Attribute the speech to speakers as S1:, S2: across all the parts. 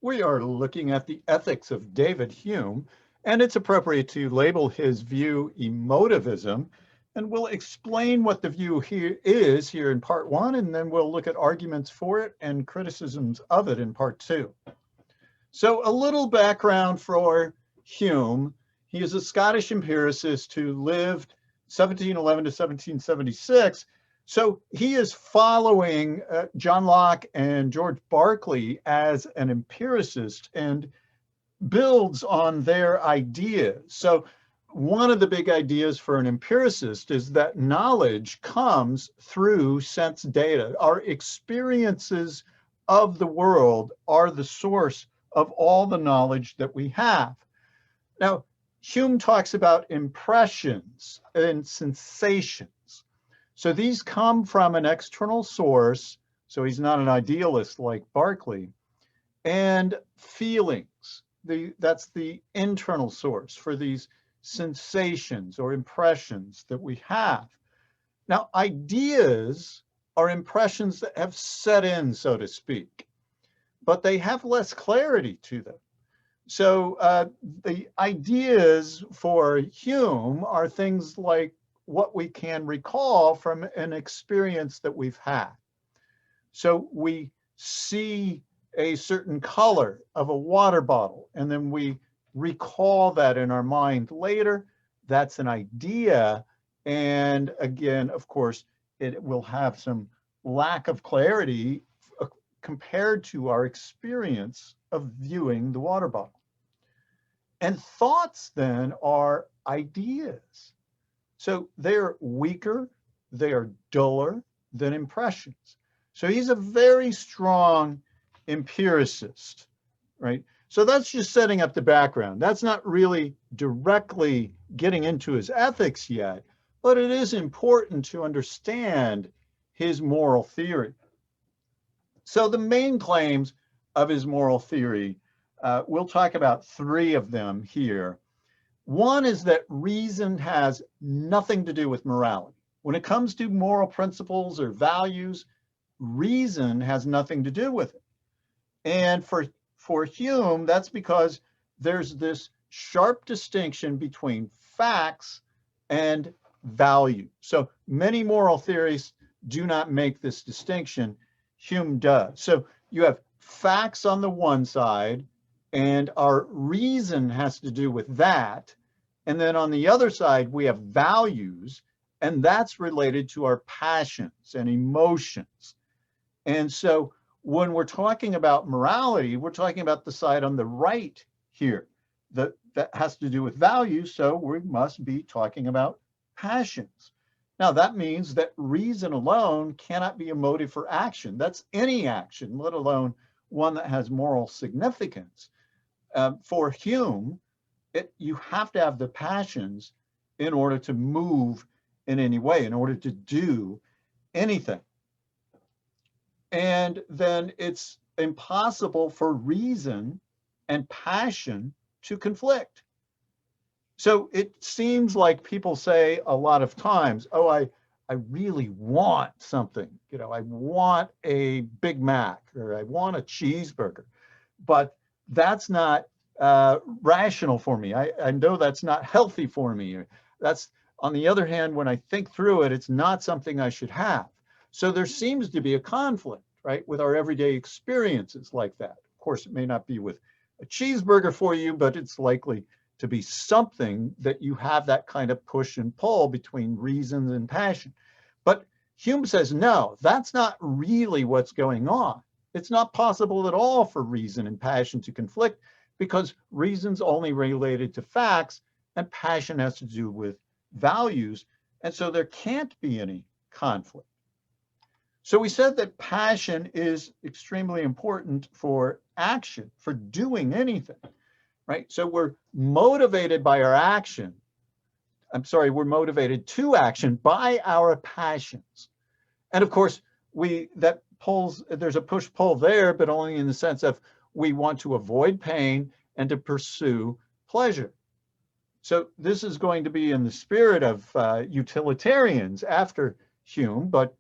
S1: We are looking at the ethics of David Hume, and it's appropriate to label his view emotivism. And we'll explain what the view here is here in part one, and then we'll look at arguments for it and criticisms of it in part two. So a little background for Hume. He is a Scottish empiricist who lived 1711 to 1776. So he is following John Locke and George Berkeley as an empiricist and builds on their ideas. So one of the big ideas for an empiricist is that knowledge comes through sense data. Our experiences of the world are the source of all the knowledge that we have. Now, Hume talks about impressions and sensations. So these come from an external source, so he's not an idealist like Berkeley, and feelings. That's the internal source for these sensations or impressions that we have. Now, ideas are impressions that have set in, so to speak, but they have less clarity to them. So the ideas for Hume are things like what we can recall from an experience that we've had. So we see a certain color of a water bottle, and then we recall that in our mind later. That's an idea. And again, of course, it will have some lack of clarity compared to our experience of viewing the water bottle. And thoughts then are ideas. So they're weaker, they are duller than impressions. So he's a very strong empiricist, right? So that's just setting up the background. That's not really directly getting into his ethics yet, but it is important to understand his moral theory. So the main claims of his moral theory, we'll talk about three of them here. One is that reason has nothing to do with morality. When it comes to moral principles or values, reason has nothing to do with it. And for Hume, that's because there's this sharp distinction between facts and value. So many moral theories do not make this distinction. Hume does. So you have facts on the one side, and our reason has to do with that. And then on the other side, we have values, and that's related to our passions and emotions. And so when we're talking about morality, we're talking about the side on the right here that has to do with values. So we must be talking about passions. Now, that means that reason alone cannot be a motive for action. That's any action, let alone one that has moral significance. For Hume, you have to have the passions in order to move in any way, in order to do anything. And then it's impossible for reason and passion to conflict. So it seems like people say a lot of times, oh, I really want something. You know, I want a Big Mac or I want a cheeseburger, but that's not rational for me. I know that's not healthy for me. That's, on the other hand, when I think through it, it's not something I should have. So there seems to be a conflict, right, with our everyday experiences like that. Of course, it may not be with a cheeseburger for you, but it's likely to be something that you have that kind of push and pull between reason and passion. But Hume says, no, that's not really what's going on. It's not possible at all for reason and passion to conflict because reason's only related to facts and passion has to do with values. And so there can't be any conflict. So we said that passion is extremely important for action, for doing anything, right? So we're motivated by our action. We're motivated to action by our passions. And of course, there's a push-pull there, but only in the sense of we want to avoid pain and to pursue pleasure. So this is going to be in the spirit of utilitarians after Hume, but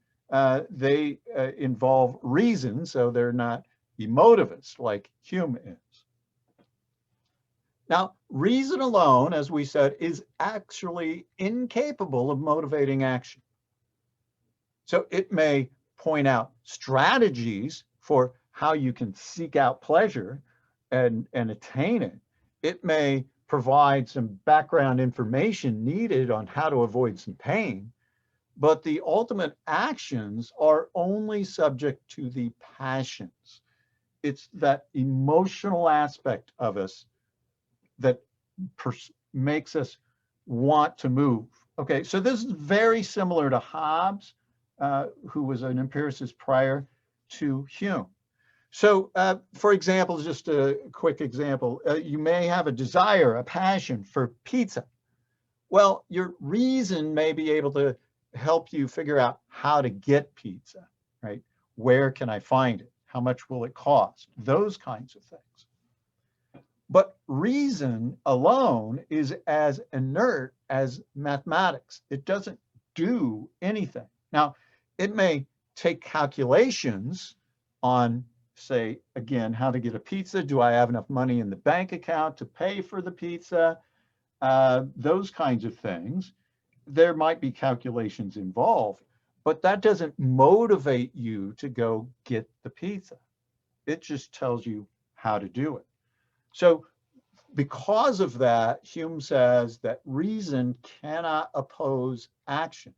S1: they involve reason, so they're not emotivist like Hume is. Now, reason alone, as we said, is actually incapable of motivating action. So it may point out strategies for how you can seek out pleasure and attain it. It may provide some background information needed on how to avoid some pain, but the ultimate actions are only subject to the passions. It's that emotional aspect of us that makes us want to move. Okay, so this is very similar to Hobbes, who was an empiricist prior to Hume. So, for example, just a quick example, you may have a desire, a passion for pizza. Well, your reason may be able to help you figure out how to get pizza, right? Where can I find it? How much will it cost? Those kinds of things. But reason alone is as inert as mathematics. It doesn't do anything. Now, it may take calculations on, say, again, how to get a pizza. Do I have enough money in the bank account to pay for the pizza? Those kinds of things. There might be calculations involved, but that doesn't motivate you to go get the pizza. It just tells you how to do it. So because of that, Hume says that reason cannot oppose action.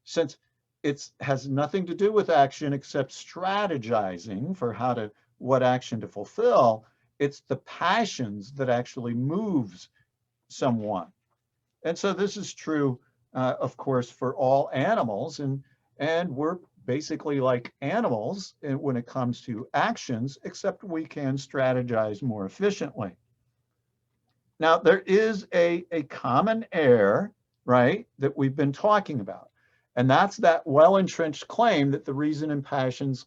S1: Since it has nothing to do with action except strategizing for what action to fulfill, it's the passions that actually moves someone. And so this is true, of course, for all animals, and we're basically like animals when it comes to actions, except we can strategize more efficiently. Now, there is a common error, right, that we've been talking about, and that's that well-entrenched claim that the reason and passions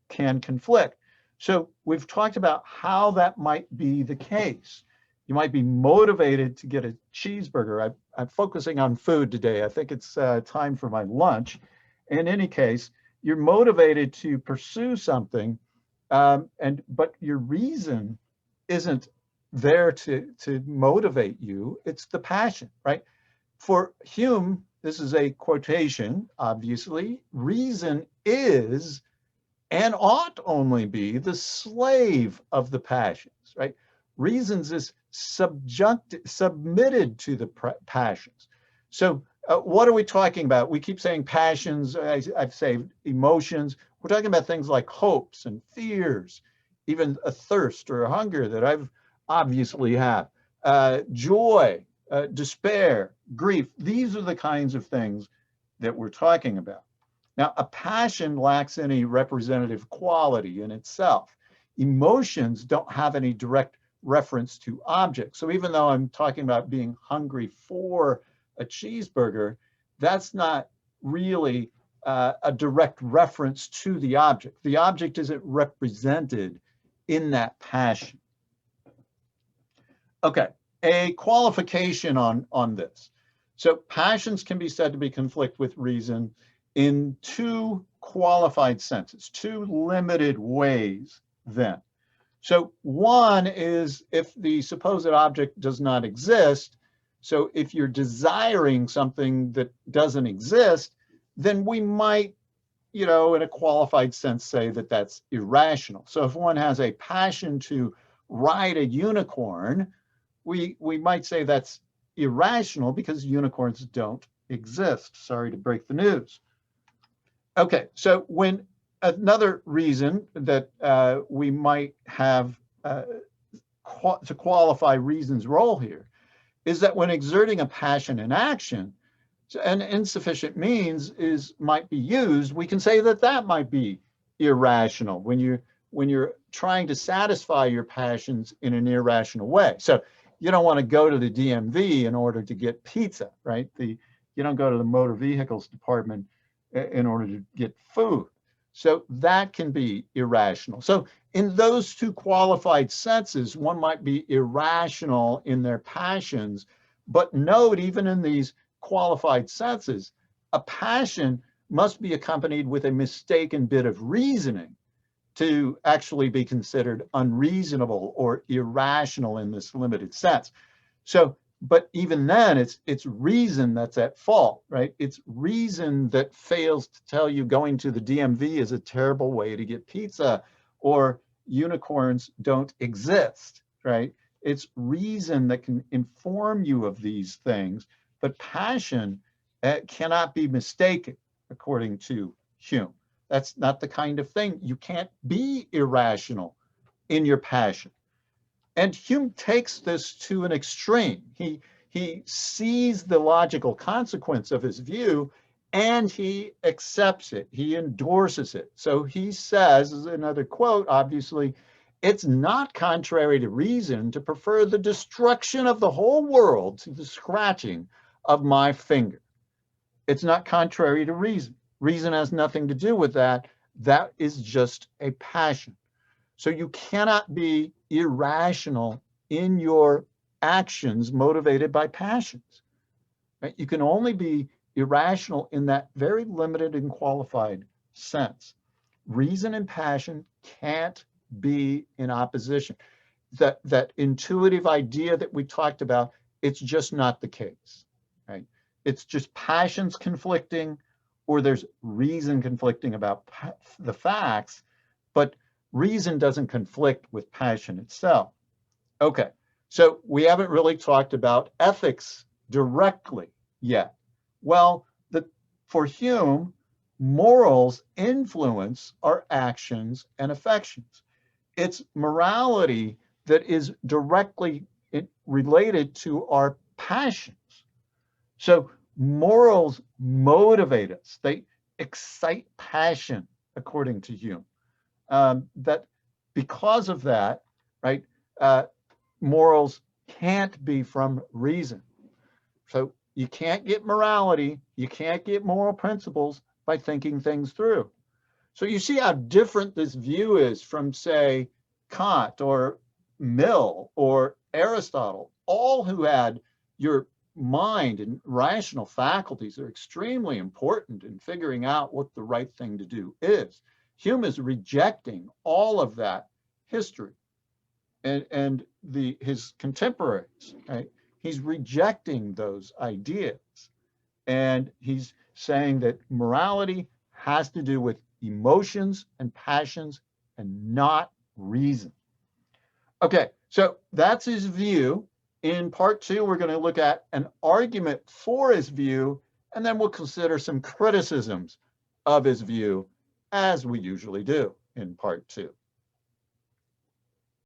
S1: can conflict. So we've talked about how that might be the case. You might be motivated to get a cheeseburger. I'm focusing on food today. I think it's time for my lunch. In any case, you're motivated to pursue something, but your reason isn't there to motivate you. It's the passion, right? For Hume, this is a quotation, obviously. Reason is and ought only be the slave of the passions, right? Reasons is submitted to the passions. So what are we talking about? We keep saying passions, I've said emotions. We're talking about things like hopes and fears, even a thirst or a hunger that I've obviously have, joy, despair, grief. These are the kinds of things that we're talking about. Now, a passion lacks any representative quality in itself. Emotions don't have any direct reference to objects. So even though I'm talking about being hungry for a cheeseburger, that's not really a direct reference to the object. The object isn't represented in that passion. Okay, a qualification on this. So passions can be said to be conflict with reason in two qualified senses, two limited ways then. So one is if the supposed object does not exist. So if you're desiring something that doesn't exist, then we might, in a qualified sense, say that that's irrational. So if one has a passion to ride a unicorn, we might say that's irrational because unicorns don't exist. Sorry to break the news. Okay, so when another reason that we might have to qualify reason's role here is that when exerting a passion in action, an insufficient means might be used, we can say that might be irrational when you're trying to satisfy your passions in an irrational way. So you don't want to go to the DMV in order to get pizza, right? You don't go to the motor vehicles department in order to get food. So that can be irrational. So in those two qualified senses, one might be irrational in their passions, but note even in these qualified senses, a passion must be accompanied with a mistaken bit of reasoning to actually be considered unreasonable or irrational in this limited sense. So, but even then, it's reason that's at fault, right? It's reason that fails to tell you going to the DMV is a terrible way to get pizza, or unicorns don't exist, right? It's reason that can inform you of these things, but passion cannot be mistaken, according to Hume. That's not the kind of thing. You can't be irrational in your passion. And Hume takes this to an extreme. He sees the logical consequence of his view and he accepts it. He endorses it. So he says, as another quote, obviously, it's not contrary to reason to prefer the destruction of the whole world to the scratching of my finger. It's not contrary to reason. Reason has nothing to do with that. That is just a passion. So you cannot be irrational in your actions motivated by passions. Right? You can only be irrational in that very limited and qualified sense. Reason and passion can't be in opposition. That intuitive idea that we talked about, it's just not the case. Right? It's just passions conflicting, or there's reason conflicting about the facts, but reason doesn't conflict with passion itself. Okay, so we haven't really talked about ethics directly yet. Well, for Hume, morals influence our actions and affections. It's morality that is directly related to our passions. So morals motivate us. They excite passion, according to Hume. That because of that, right, morals can't be from reason. So you can't get morality, you can't get moral principles by thinking things through. So you see how different this view is from, say, Kant or Mill or Aristotle, all who had your mind and rational faculties are extremely important in figuring out what the right thing to do is. Hume is rejecting all of that history and his contemporaries, right? He's rejecting those ideas. And he's saying that morality has to do with emotions and passions and not reason. Okay, so that's his view. In part two, we're going to look at an argument for his view, and then we'll consider some criticisms of his view, as we usually do in part two.